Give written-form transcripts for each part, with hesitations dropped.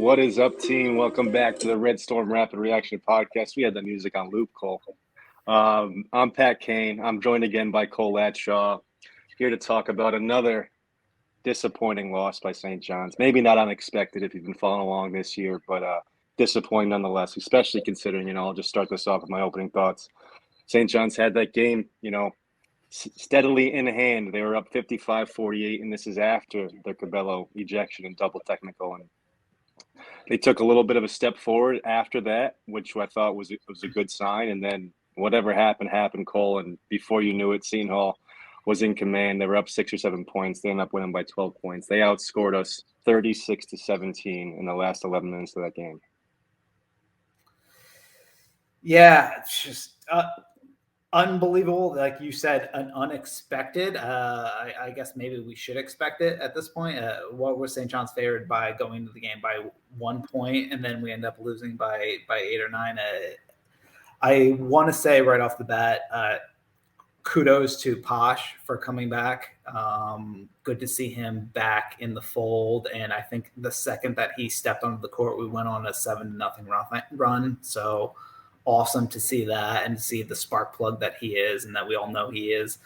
What is up, team? Welcome back to the Red Storm Rapid Reaction Podcast. We had the music on loop, Cole. I'm Pat Kane. I'm joined again by Cole Latshaw, here to talk about another disappointing loss by St. John's. Maybe not unexpected if you've been following along this year, but disappointing nonetheless, especially considering, I'll just start this off with my opening thoughts. St. John's had that game, steadily in hand. They were up 55-48, and this is after the Cabello ejection and double technical. And they took a little bit of a step forward after that, which I thought was a good sign. And then whatever happened, Cole. And before you knew it, Seton Hall was in command. They were up 6 or 7 points. They ended up winning by 12 points. They outscored us 36-17 in the last 11 minutes of that game. Yeah, it's just unbelievable. Like you said, an unexpected. I guess maybe we should expect it at this point. What was St. John's favored by going into the game by 1 point, and then we end up losing by 8 or 9. I want to say right off the bat, kudos to Posh for coming back. Good to see him back in the fold. And I think the second that he stepped onto the court, we went on a 7-0 run. So awesome to see that and see the spark plug that he is and that we all know he is.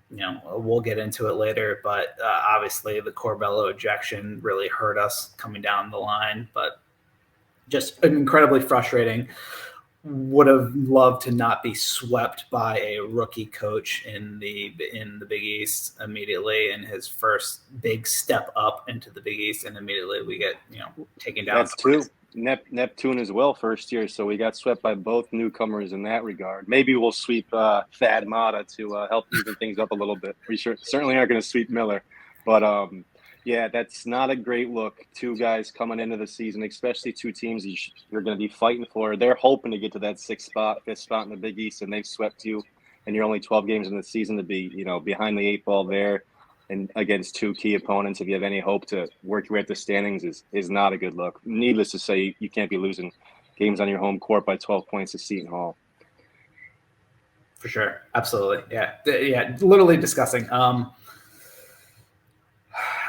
We'll get into it later, but obviously the Corbello ejection really hurt us coming down the line, but just incredibly frustrating. Would have loved to not be swept by a rookie coach in the Big East immediately in his first big step up into the Big East, and immediately we get taken down. That's true. Neptune as well, first year, so we got swept by both newcomers in that regard. Maybe we'll sweep Thad Mata to help even things up a little bit. We certainly aren't going to sweep Miller, but yeah, that's not a great look. Two guys coming into the season, especially two teams you're going to be fighting for. They're hoping to get to that 5th spot in the Big East, and they've swept you, and you're only 12 games in the season to be behind the 8 ball there. And against two key opponents, if you have any hope to work your way up the standings, is not a good look. Needless to say, you can't be losing games on your home court by 12 points to Seton Hall. For sure. Absolutely. Yeah. Literally disgusting.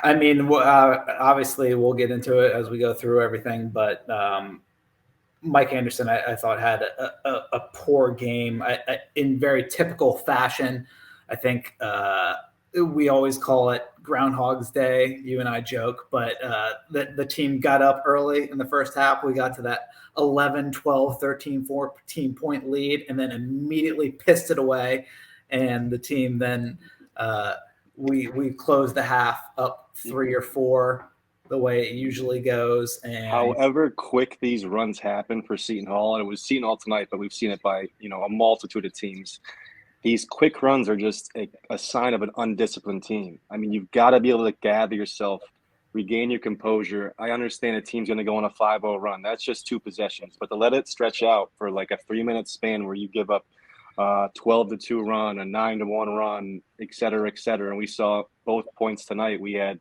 Obviously we'll get into it as we go through everything, but Mike Anderson, I thought had a poor game in very typical fashion. I think we always call it Groundhog's Day. You and I joke, but the team got up early in the first half. We got to that 11, 12, 13, 14-point lead and then immediately pissed it away. And the team then we closed the half up 3 or 4 the way it usually goes. And however quick these runs happen for Seton Hall, and it was Seton Hall tonight, but we've seen it by a multitude of teams. These quick runs are just a sign of an undisciplined team. I mean, you've got to be able to gather yourself, regain your composure. I understand a team's going to go on a 5-0 run. That's just 2 possessions. But to let it stretch out for like a 3-minute span where you give up 12-2 run, a 9-1 run, et cetera, and we saw both points tonight. We had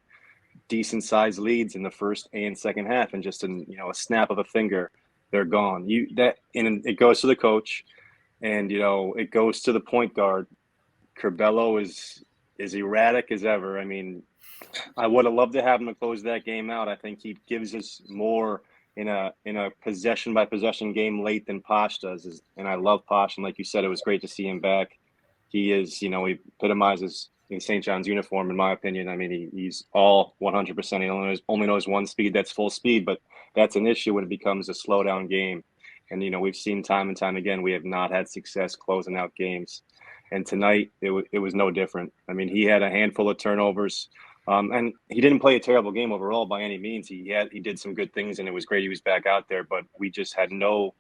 decent-sized leads in the first and second half, and just a snap of a finger, they're gone. And it goes to the coach. And, it goes to the point guard. Corbello is erratic as ever. I mean, I would have loved to have him to close that game out. I think he gives us more in a possession-by-possession game late than Posh does. And I love Posh. And like you said, it was great to see him back. He is, he epitomizes in St. John's uniform, in my opinion. I mean, he's all 100%. He only knows one speed. That's full speed. But that's an issue when it becomes a slow-down game. And, we've seen time and time again, we have not had success closing out games. And tonight, it was no different. I mean, he had a handful of turnovers, and he didn't play a terrible game overall by any means. He did some good things, and it was great he was back out there. But we just had no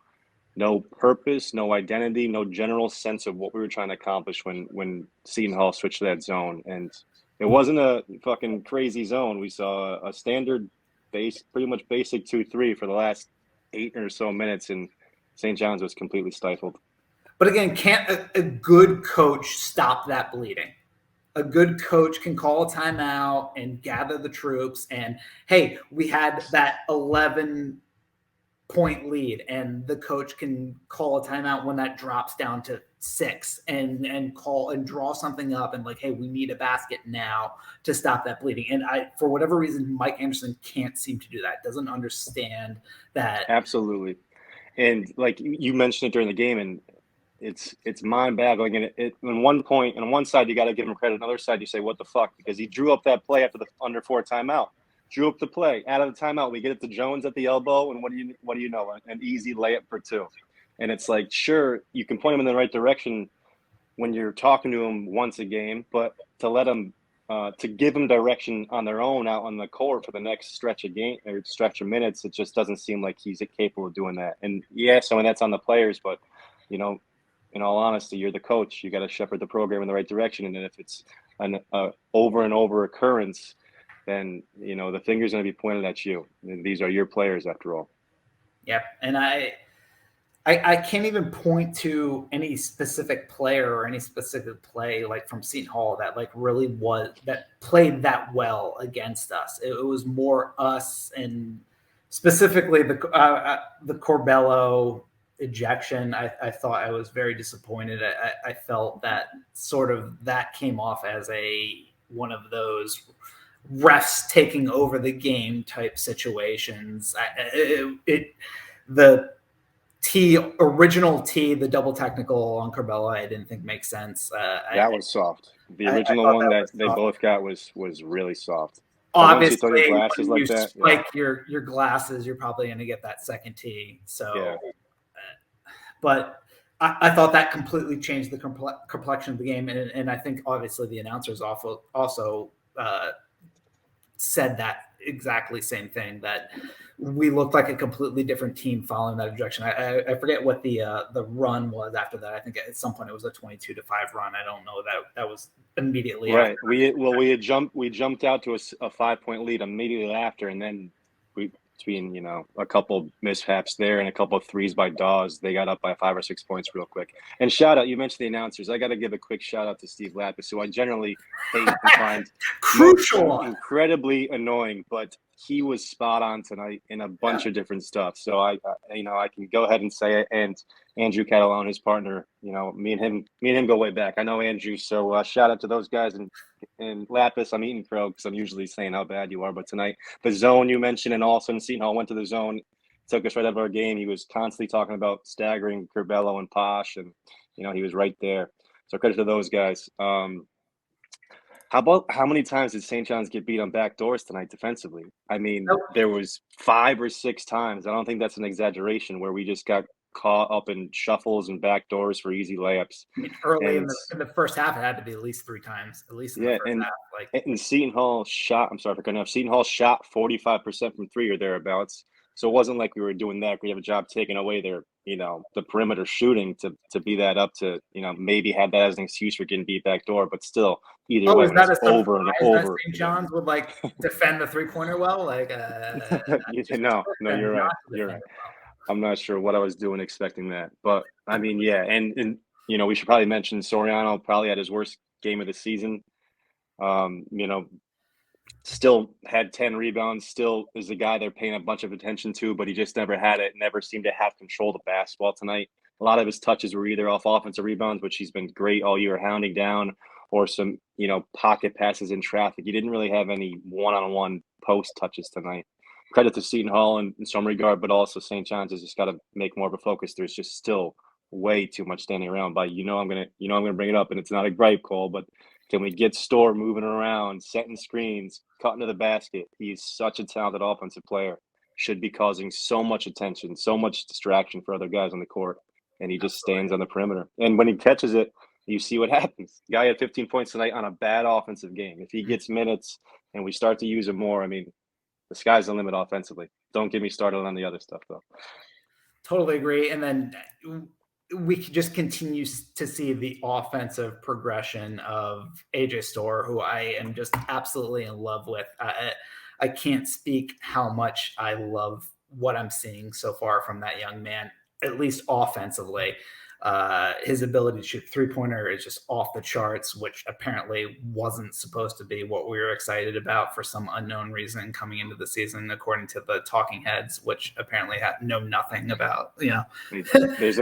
purpose, no identity, no general sense of what we were trying to accomplish when Seton Hall switched to that zone. And it wasn't a fucking crazy zone. We saw a standard pretty much basic 2-3 for the last 8 or so minutes, and St. John's was completely stifled. But again, can't a good coach stop that bleeding? A good coach can call a timeout and gather the troops. And, hey, we had that 11 point lead and the coach can call a timeout when that drops down to 6 and call and draw something up and like, hey, we need a basket now to stop that bleeding. And for whatever reason, Mike Anderson can't seem to do that, doesn't understand that. Absolutely. And like you mentioned it during the game, and it's mind-boggling. And on one point, and on one side, you got to give him credit. On the other side, you say, what the fuck? Because he drew up that play after the under 4 timeout. Drew up the play out of the timeout. We get it to Jones at the elbow, and what do you know? An easy layup for 2. And it's like, sure, you can point him in the right direction when you're talking to him once a game, but to let him to give them direction on their own out on the court for the next stretch of game or stretch of minutes, it just doesn't seem like he's capable of doing that. And yeah, so that's on the players, but in all honesty, you're the coach. You got to shepherd the program in the right direction. And then if it's an over and over occurrence, then the finger's going to be pointed at you. And these are your players after all. Yep, and I can't even point to any specific player or any specific play like from Seton Hall that like really that played that well against us. It was more us, and specifically the Corbello ejection. I thought I was very disappointed. I felt that sort of that came off as one of those refs taking over the game type situations. The original the double technical on Corbella, I didn't think makes sense. That was soft. The original one that they both got was really soft. Obviously, when glasses like that, spike your glasses, you're probably going to get that second tee. So, yeah. But I thought that completely changed the complexion of the game, and I think obviously the announcers also said that exactly same thing, that we looked like a completely different team following that ejection. I forget what the run was after that. I think at some point it was a 22-5 run. I don't know that was immediately right. After. We jumped out to a 5-point lead immediately after, and then between a couple mishaps there and a couple of threes by Dawes, they got up by 5 or 6 points real quick. And shout out, you mentioned the announcers. I got to give a quick shout out to Steve Lapis, who I generally hate and find crucial, incredibly annoying, but he was spot on tonight in a bunch of different stuff. So I can go ahead and say it. And Andrew Catalone, his partner, me and him go way back. I know Andrew, so shout out to those guys. And Lapis, I'm eating crow because I'm usually saying how bad you are, but tonight the zone you mentioned, and all of a sudden Seton Hall went to the zone, took us right out of our game. He was constantly talking about staggering Curbelo and Posh, and he was right there. So credit to those guys. How many times did St. John's get beat on back doors tonight defensively? I mean, There was 5 or 6 times. I don't think that's an exaggeration, where we just got caught up in shuffles and back doors for easy layups. Early in the first half, it had to be at least 3 times, at least in the first half. And Seton Hall shot, I'm sorry for cutting off, Seton Hall shot 45% from 3 or thereabouts. So it wasn't like we were doing that. We have a job taking away their, the perimeter shooting to be that up to, maybe have that as an excuse for getting beat back door, but still either way, it's over and over. St. John's would defend the 3-pointer well? No, you're right. You're right. I'm not sure what I was doing expecting that, but I mean, yeah. And we should probably mention Soriano probably had his worst game of the season. Still had 10 rebounds, still is the guy they're paying a bunch of attention to, but he just never had it, never seemed to have control of the basketball tonight. A lot of his touches were either off offensive rebounds, which he's been great all year hounding down, or some, pocket passes in traffic. He didn't really have any one-on-one post touches tonight. Credit to Seton Hall in some regard, but also St. John's has just got to make more of a focus. There's just still way too much standing around. But I'm gonna bring it up, and it's not a gripe call, but can we get Storr moving around, setting screens, cutting to the basket? He's such a talented offensive player. Should be causing so much attention, so much distraction for other guys on the court, and he just stands on the perimeter. And when he catches it, you see what happens. The guy had 15 points tonight on a bad offensive game. If he gets minutes and we start to use him more, I mean, the sky's the limit offensively. Don't get me started on the other stuff, though. Totally agree. And then we could just continue to see the offensive progression of AJ Storr, who I am just absolutely in love with. I can't speak how much I love what I'm seeing so far from that young man. at least offensively. His ability to shoot three-pointer is just off the charts, which apparently wasn't supposed to be what we were excited about for some unknown reason coming into the season, according to the talking heads, which apparently know nothing about, There's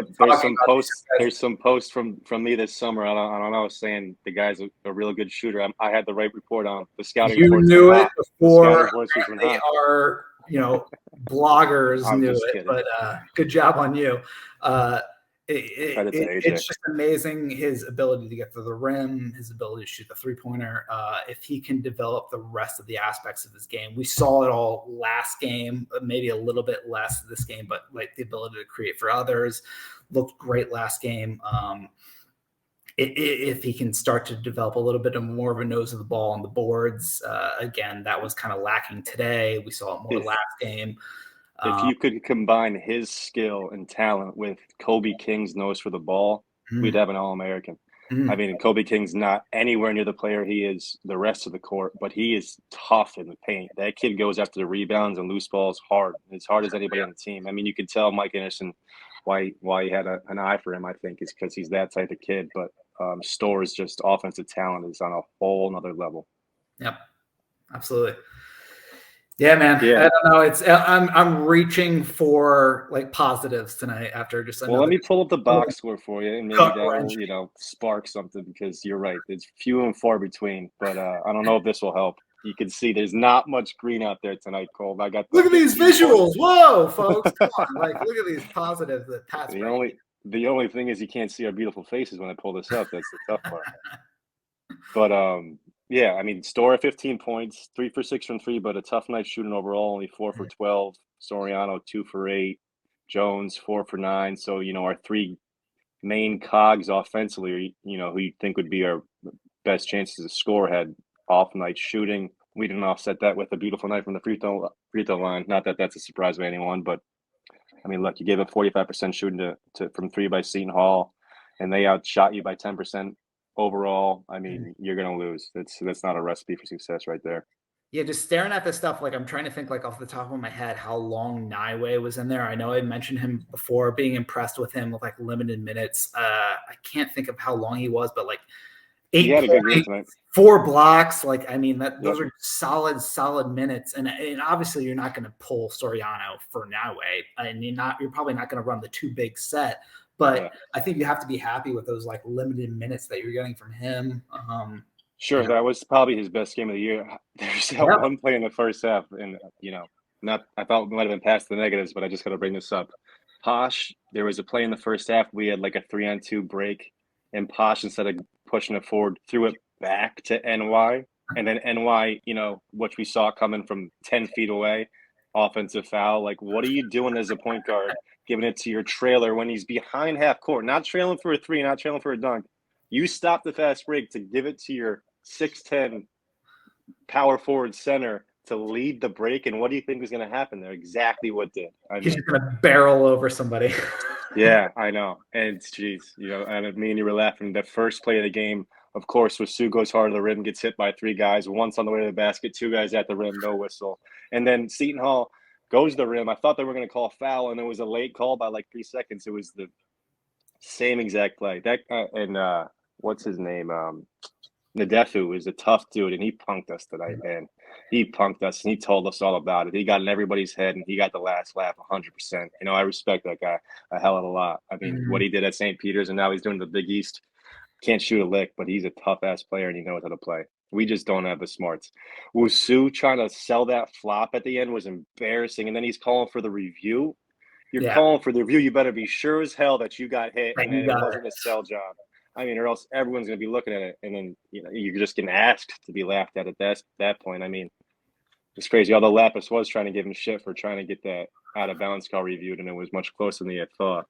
some posts from me this summer. I don't know, saying the guy's a real good shooter. I had the right report on the scouting you reports. knew it before They our bloggers knew it, kidding. but good job on you. It's just amazing, his ability to get to the rim, his ability to shoot the three-pointer. If he can develop the rest of the aspects of his game, we saw it all last game, maybe a little bit less this game, but like the ability to create for others looked great last game. If he can start to develop a little bit more of a nose of the ball on the boards, again, that was kind of lacking today. We saw it more last game. If you could combine his skill and talent with Kobe King's nose for the ball, we'd have an All-American. I mean, Kobe King's not anywhere near the player he is the rest of the court, but he is tough in the paint. That kid goes after the rebounds and loose balls hard, as hard as anybody on the team. I mean, you could tell Mike Anderson why he had an eye for him, I think, is because he's that type of kid. But Store's just offensive talent is on a whole nother level. Yep, absolutely. Yeah, man. Yeah. I don't know. I'm reaching for like positives tonight after just. Well, let me pull up the box score for you, and maybe that'll spark something, because you're right. It's few and far between, but I don't know if this will help. You can see there's not much green out there tonight, Cole. Look at these visuals. Whoa, folks! Come on, like look at these positives that Pat's bringing. The only thing is you can't see our beautiful faces when I pull this up. That's the tough part. But yeah, I mean, Store at 15 points, 3 for 6 from 3, but a tough night shooting overall, only 4 for 12. Soriano, 2 for 8. Jones, 4 for 9. So, our three main cogs offensively, who you think would be our best chances to score, had off night shooting. We didn't offset that with a beautiful night from the free throw line. Not that that's a surprise by anyone, but I mean, look, you gave up 45% shooting from 3 by Seton Hall, and they outshot you by 10%. Overall, I mean, you're going to lose. That's not a recipe for success right there. Yeah, just staring at this stuff, like I'm trying to think like off the top of my head how long Niwe was in there. I know I mentioned him before, being impressed with him with like limited minutes. I can't think of how long he was, but like 8 points, 4 blocks. Like, I mean, those are solid minutes. And obviously you're not going to pull Soriano for Niwe, and you're probably not going to run the too big set. But I think you have to be happy with those like limited minutes that you're getting from him. Sure, that was probably his best game of the year. There's that one play in the first half, and I thought we might have been past the negatives, but I just got to bring this up. Posh, there was a play in the first half. We had like a 3-on-2 break, and Posh, instead of pushing it forward, threw it back to NY, and then NY, which we saw coming from 10 feet away, offensive foul. Like, what are you doing as a point guard, giving it to your trailer when he's behind half court, not trailing for a 3, not trailing for a dunk? You stop the fast break to give it to your 6'10" power forward center to lead the break, and what do you think was going to happen there? Exactly what did. He's just going to barrel over somebody. Yeah, I know. And geez, and me and you were laughing. The first play of the game, of course, Wasu goes hard to the rim, gets hit by 3 guys. Once on the way to the basket, 2 guys at the rim, no whistle. And then Seton Hall goes to the rim. I thought they were going to call a foul, and it was a late call by like 3 seconds. It was the same exact play. What's his name? Nadefu is a tough dude, and he punked us tonight, man. He punked us, and he told us all about it. He got in everybody's head, and he got the last laugh 100%. I respect that guy a hell of a lot. I mean, what he did at St. Peter's, and now he's doing the Big East. Can't shoot a lick, but he's a tough-ass player, and he knows how to play. We just don't have the smarts. Wasu trying to sell that flop at the end was embarrassing, and then he's calling for the review. You're calling for the review. You better be sure as hell that you got hit, and it wasn't a sell job. I mean, or else everyone's going to be looking at it, and then you're just getting asked to be laughed at that point. I mean, it's crazy. Although Lapis was trying to give him shit for trying to get that out of bounds call reviewed, and it was much closer than he had thought.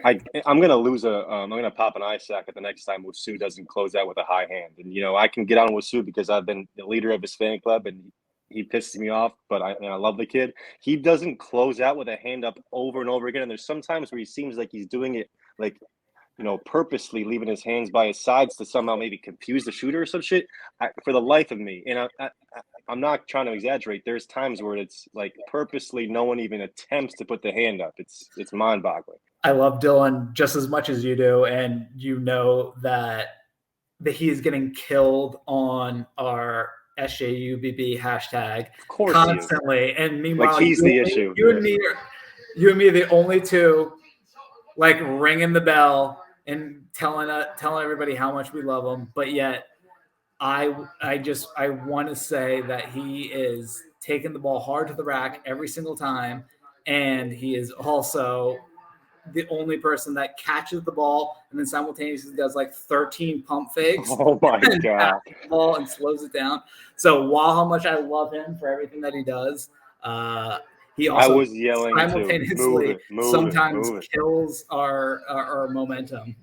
I'm going to lose I'm going to pop an eye sack at the next time Wasu doesn't close out with a high hand. And I can get on Wasu because I've been the leader of his fan club, and he pisses me off. But I love the kid. He doesn't close out with a hand up over and over again. And there's sometimes where he seems like he's doing it like purposely leaving his hands by his sides to somehow maybe confuse the shooter or some shit. For the life of me, and I'm not trying to exaggerate. There's times where it's like purposely no one even attempts to put the hand up. It's mind-boggling. I love Dylan just as much as you do, and you know that he is getting killed on our SJUBB hashtag Of course he is. constantly. And meanwhile, Like he's the issue. you and me are the only two like ringing the bell and telling everybody how much we love him. But yet I want to say that he is taking the ball hard to the rack every single time, and he is also the only person that catches the ball and then simultaneously does like 13 pump fakes. Oh my God. The ball and slows it down. So while how much I love him for everything that he does, he also I was yelling simultaneously sometimes move it. kills our momentum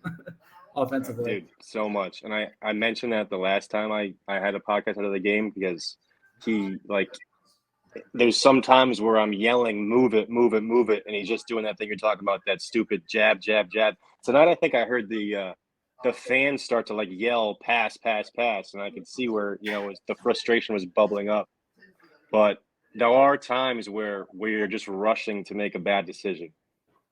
offensively. Dude, so much. And I mentioned that the last time I had a podcast out of the game because he there's some times where I'm yelling, move it, move it, move it, and he's just doing that thing you're talking about, that stupid jab, jab, jab. Tonight, I think I heard the fans start to yell, pass, pass, pass, and I could see where the frustration was bubbling up. But there are times where we're just rushing to make a bad decision.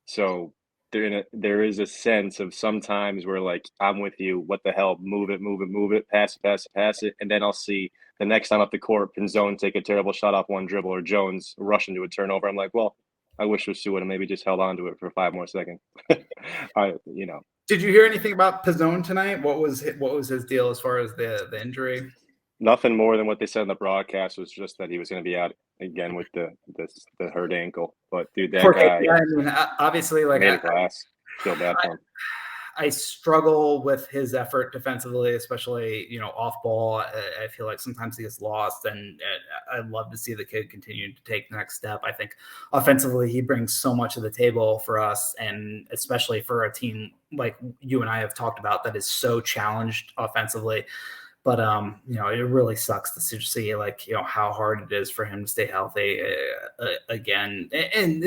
So there is a sense of sometimes where I'm with you, what the hell, move it, move it, move it, pass it, pass it, pass it, and then I'll see the next time up the court, Pinzone take a terrible shot off one dribble, or Jones rush into a turnover. I'm like, well, I wish Rasu would have maybe just held on to it for 5 more seconds. Did you hear anything about Pinzone tonight? What was his deal as far as the injury? Nothing more than what they said in the broadcast was just that he was going to be out again with the hurt ankle. But dude, that guy, yeah, I mean, obviously, made a glass. Feel bad for him. I struggle with his effort defensively, especially off ball. I feel like sometimes he gets lost, and I'd love to see the kid continue to take the next step. I think offensively he brings so much to the table for us, and especially for a team like you and I have talked about that is so challenged offensively. But it really sucks to see how hard it is for him to stay healthy again, and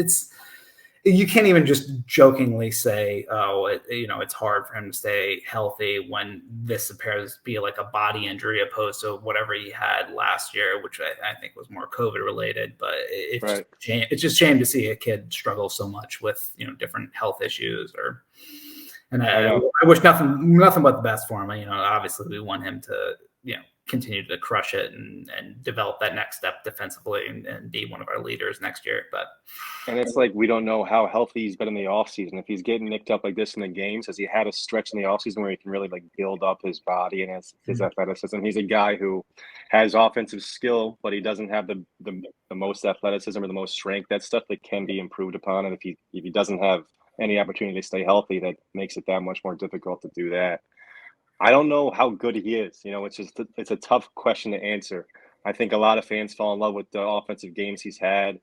you can't even just jokingly say, oh, it's hard for him to stay healthy when this appears to be like a body injury opposed to whatever he had last year, which I think was more COVID related. But it's just shame to see a kid struggle so much with different health issues And I wish nothing but the best for him. Obviously we want him to, continue to crush it and develop that next step defensively and be one of our leaders next year. And it's we don't know how healthy he's been in the offseason. If he's getting nicked up like this in the games, has he had a stretch in the offseason where he can really build up his body and his athleticism? He's a guy who has offensive skill, but he doesn't have the most athleticism or the most strength. That's stuff that can be improved upon. And if he doesn't have any opportunity to stay healthy, that makes it that much more difficult to do that. I don't know how good he is. It's a tough question to answer. I think a lot of fans fall in love with the offensive games he's had.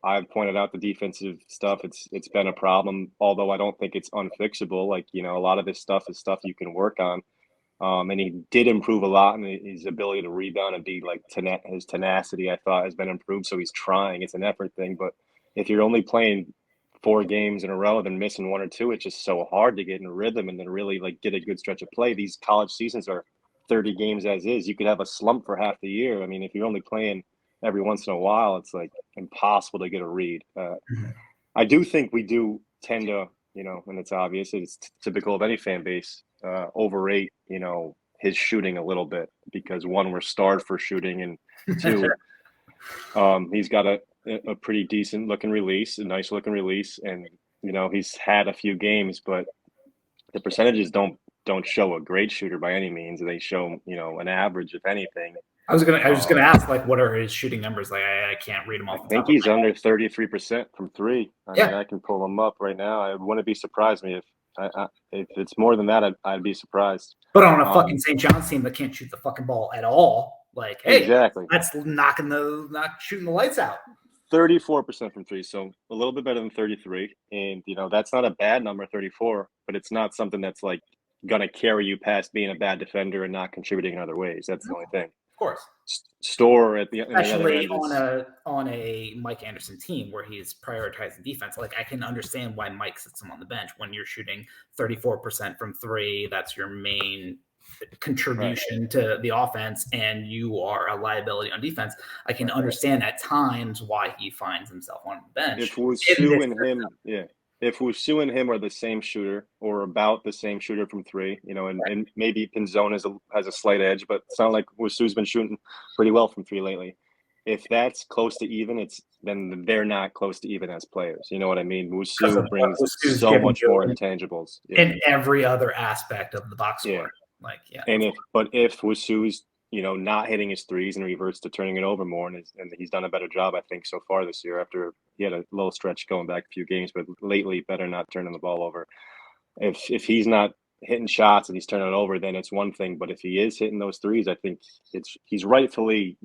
I've pointed out the defensive stuff. It's been a problem, although I don't think it's unfixable. A lot of this stuff is stuff you can work on. And he did improve a lot in his ability to rebound and be his tenacity, I thought, has been improved. So he's trying. It's an effort thing. But if you're only playing 4 games in a row, then missing 1 or 2, it's just so hard to get in a rhythm and then really get a good stretch of play. These college seasons are 30 games as is. You could have a slump for half the year. I mean, if you're only playing every once in a while, it's impossible to get a read. I do think we do tend to, and it's obvious, it's typical of any fan base, overrate, his shooting a little bit because 1, we're starved for shooting, and 2, he's got a pretty decent looking release, a nice looking release, and he's had a few games, but the percentages don't show a great shooter by any means. They show an average, if anything. I was just gonna ask what are his shooting numbers? I can't read them off. I think he's under 33% from 3. I mean, I can pull them up right now. I wouldn't be surprised me if it's more than that. I'd be surprised. But on a fucking St. John's team that can't shoot the fucking ball at all, hey, exactly, that's not shooting the lights out. 34% from 3, so a little bit better than 33. And that's not a bad number, 34, but it's not something that's gonna carry you past being a bad defender and not contributing in other ways. That's the only thing. Of course. Store at the other Especially end is on a Mike Anderson team where he's prioritizing defense. Like, I can understand why Mike sits him on the bench when you're shooting 34% from three. That's your main contribution to the offense, and you are a liability on defense. I can understand at times why he finds himself on the bench. if Wusu and him are the same shooter or about the same shooter from three, and maybe Pinzone has a slight edge, but it's not like Wusu's been shooting pretty well from three lately. If that's close to even, then they're not close to even as players. You know what I mean? Wusu brings so much more intangibles in every other aspect of the box score. And if Wusu's not hitting his threes and reverts to turning it over more, and he's done a better job, I think, so far this year. After he had a little stretch going back a few games, but lately better not turning the ball over. If he's not hitting shots and he's turning it over, then it's one thing. But if he is hitting those threes, I think he's rightfully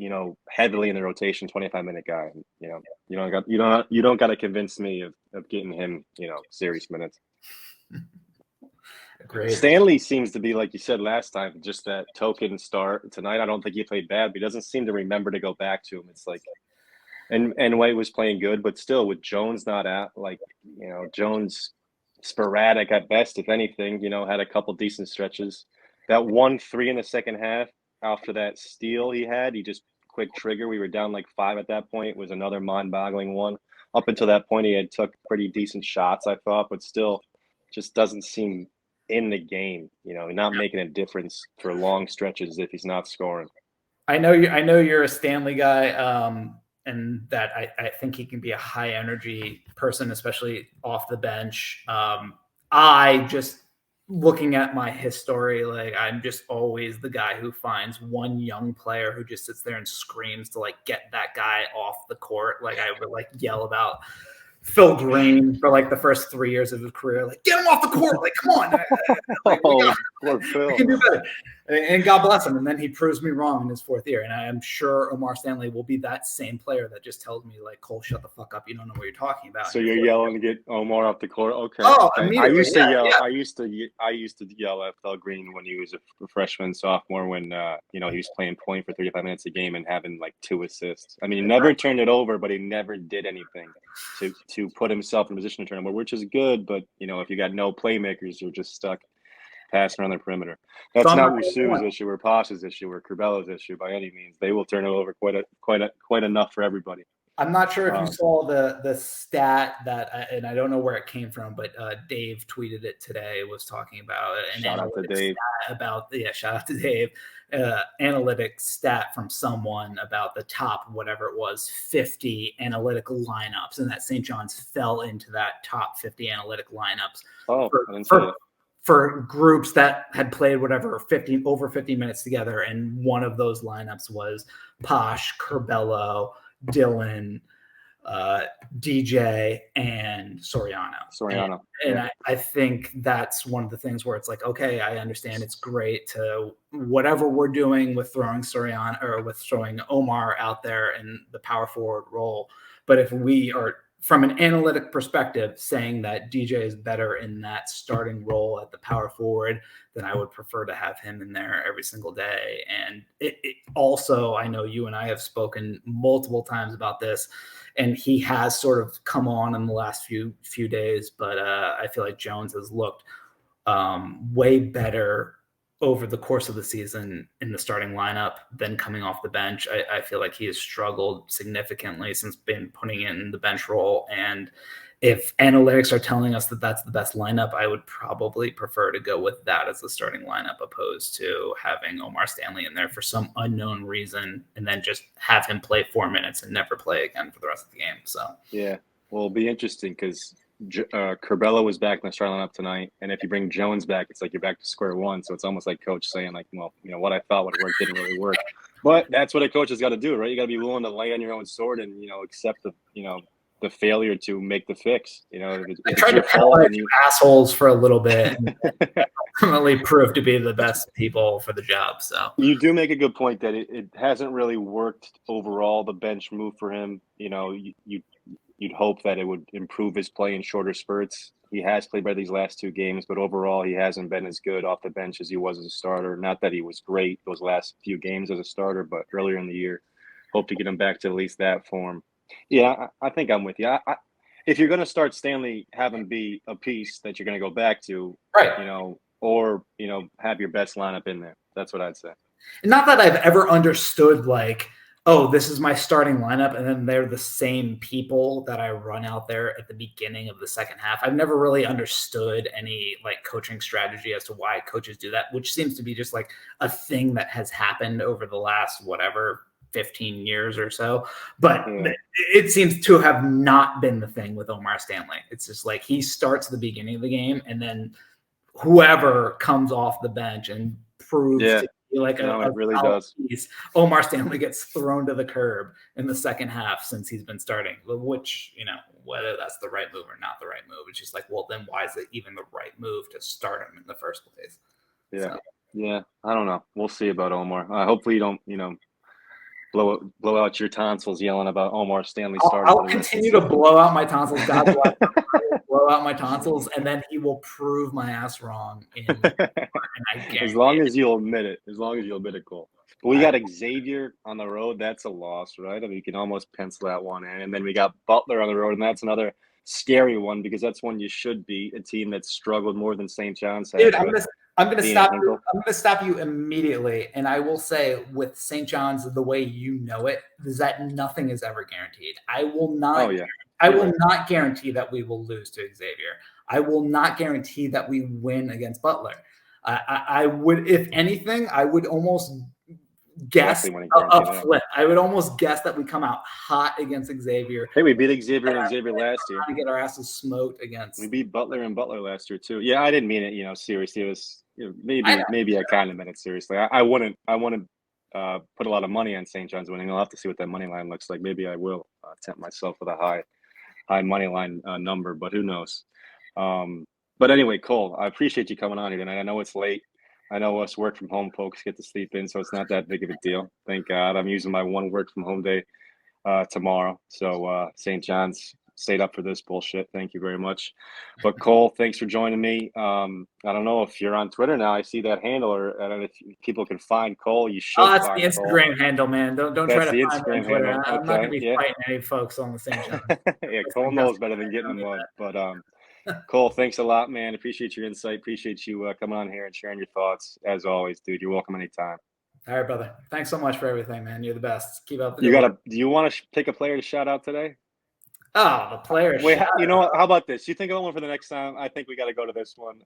heavily in the rotation 25-minute guy. You don't got to convince me of getting him serious minutes. Great. Stanley seems to be, like you said last time, just that token start. Tonight, I don't think he played bad, but he doesn't seem to remember to go back to him. It's like, and White was playing good, but still with Jones not out, Jones sporadic at best, if anything, had a couple decent stretches. That 1-3 in the second half after that steal he just quick trigger. We were down like 5 at that point. It was another mind-boggling one. Up until that point, he had took pretty decent shots, I thought, but still just doesn't seem in the game, not making a difference for long stretches if he's not scoring. I know you're a Stanley guy, and that I think he can be a high energy person, especially off the bench. I just, looking at my history, I'm just always the guy who finds one young player who just sits there and screams to get that guy off the court. I would yell about Phil Green for the first 3 years of his career, get him off the court, come on, we can do better. And God bless him. And then he proves me wrong in his 4th year. And I am sure Omar Stanley will be that same player that just tells me Cole, shut the fuck up. You don't know what you're talking about. So you're yelling to get Omar off the court. Okay. Oh, okay. I used to yell. Yeah. I used to yell at Phil Green when he was a freshman, sophomore, when he was playing point for 35 minutes a game and having 2 assists. I mean, he never turned it over, but he never did anything to put himself in a position to turn it over, which is good. But if you got no playmakers, you're just stuck passing around the perimeter. That's not Wusu's issue or Posh's issue or Curbelo's issue by any means. They will turn it over quite enough for everybody. I'm not sure if you saw the stat that, and I don't know where it came from, but Dave tweeted it today. Was talking about an shout out to Dave shout out to Dave. Analytics stat from someone about the top, whatever it was, 50 analytical lineups, and that St. John's fell into that top 50 analytic lineups. Oh, I didn't see that. For groups that had played over 50 minutes together, and one of those lineups was Posh, Curbelo, Dylan, DJ, and Soriano. And I think that's one of the things where it's okay, I understand it's great to whatever we're doing with throwing Soriano or with throwing Omar out there in the power forward role. But if we are, from an analytic perspective, saying that DJ is better in that starting role at the power forward, then I would prefer to have him in there every single day. And it also, I know you and I have spoken multiple times about this, and he has sort of come on in the last few days, but I feel like Jones has looked way better over the course of the season in the starting lineup than coming off the bench. I feel like he has struggled significantly since been putting in the bench role. And if analytics are telling us that that's the best lineup, I would probably prefer to go with that as the starting lineup, opposed to having Omar Stanley in there for some unknown reason and then just have him play 4 minutes and never play again for the rest of the game. So yeah, well, it'll be interesting because Curbelo was back in the starting lineup tonight, and if you bring Jones back, it's you're back to square one. So it's almost like coach saying well, what I thought would work didn't really work. But that's what a coach has got to do, right? You got to be willing to lay on your own sword and accept the failure to make the fix. I tried to penalize you assholes for a little bit, and ultimately proved to be the best people for the job. So you do make a good point that it hasn't really worked overall. The bench move for him, you'd hope that it would improve his play in shorter spurts. He has played better these last 2 games, but overall, he hasn't been as good off the bench as he was as a starter. Not that he was great those last few games as a starter, but earlier in the year, hope to get him back to at least that form. Yeah, I think I'm with you. If you're going to start Stanley, have him be a piece that you're going to go back to, Right. or have your best lineup in there. That's what I'd say. And not that I've ever understood like, oh, this is my starting lineup, and then they're the same people that I run out there at the beginning of the second half. I've never really understood any like coaching strategy as to why coaches do that, which seems to be just like a thing that has happened over the last 15 years or so. But it seems to have not been the thing with Omar Stanley. It's just like he starts the beginning of the game, and then whoever comes off the bench and proves to be like it really does. Piece, Omar Stanley gets thrown to the curb in the second half since he's been starting, which, whether that's the right move or not the right move, it's just like, well, then why is it even the right move to start him in the first place? Yeah. So. Yeah. I don't know. We'll see about Omar. Hopefully you don't, blow out your tonsils yelling about Omar Stanley starting. I'll continue to blow out my tonsils. God bless him. Blow out my tonsils, and then he will prove my ass wrong. As long as you'll admit it. As long as you'll admit it, Cole. But we got Xavier on the road. That's a loss, right? I mean, you can almost pencil that one in. And then we got Butler on the road, and that's another scary one because that's one you should beat, a team that's struggled more than St. John's has. Dude, I'm going to stop you. I'm going to stop you immediately, and I will say, with St. John's, the way you know it, is that nothing is ever guaranteed. I will not. Oh, yeah. I will not guarantee that we will lose to Xavier. I will not guarantee that we win against Butler. I would, if anything, I would almost guess a flip. I would almost guess that we come out hot against Xavier. Hey, we beat Xavier and Xavier last year. To get our asses smoked against. We beat Butler and Butler last year too. Yeah, I didn't mean it, seriously. It was maybe I kind of meant it seriously. I wouldn't put a lot of money on St. John's winning. I'll have to see what that money line looks like. Maybe I will tempt myself with a high money line number, but who knows? But anyway, Cole, I appreciate you coming on here tonight. I know it's late. I know us work from home folks get to sleep in, so it's not that big of a deal. Thank God. I'm using my one work from home day tomorrow. So St. John's stayed up for this bullshit. Thank you very much. But Cole, thanks for joining me. I don't know if you're on Twitter now. I see that handle, or I don't know if people can find Cole. You should. That's the Instagram handle, man. Don't try to find me on Twitter. Handle. I'm not gonna be fighting any folks on the St. John's. Yeah, Cole knows better than getting them up. But Cole, thanks a lot, man. Appreciate your insight. Appreciate you coming on here and sharing your thoughts. As always, dude, you're welcome anytime. All right, brother. Thanks so much for everything, man. You're the best. Keep up the good work. Do you want to pick a player to shout out today? Oh, the player. Wait, you know what? How about this? You think of one for the next time? I think we got to go to this one.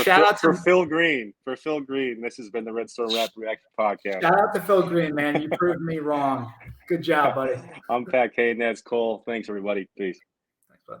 Shout out to Phil Green. For Phil Green, this has been the Red Storm Rap Reaction Podcast. Shout out to Phil Green, man. You proved me wrong. Good job, buddy. I'm Pat Kane. That's Cole. Thanks, everybody. Peace. Thanks, bud.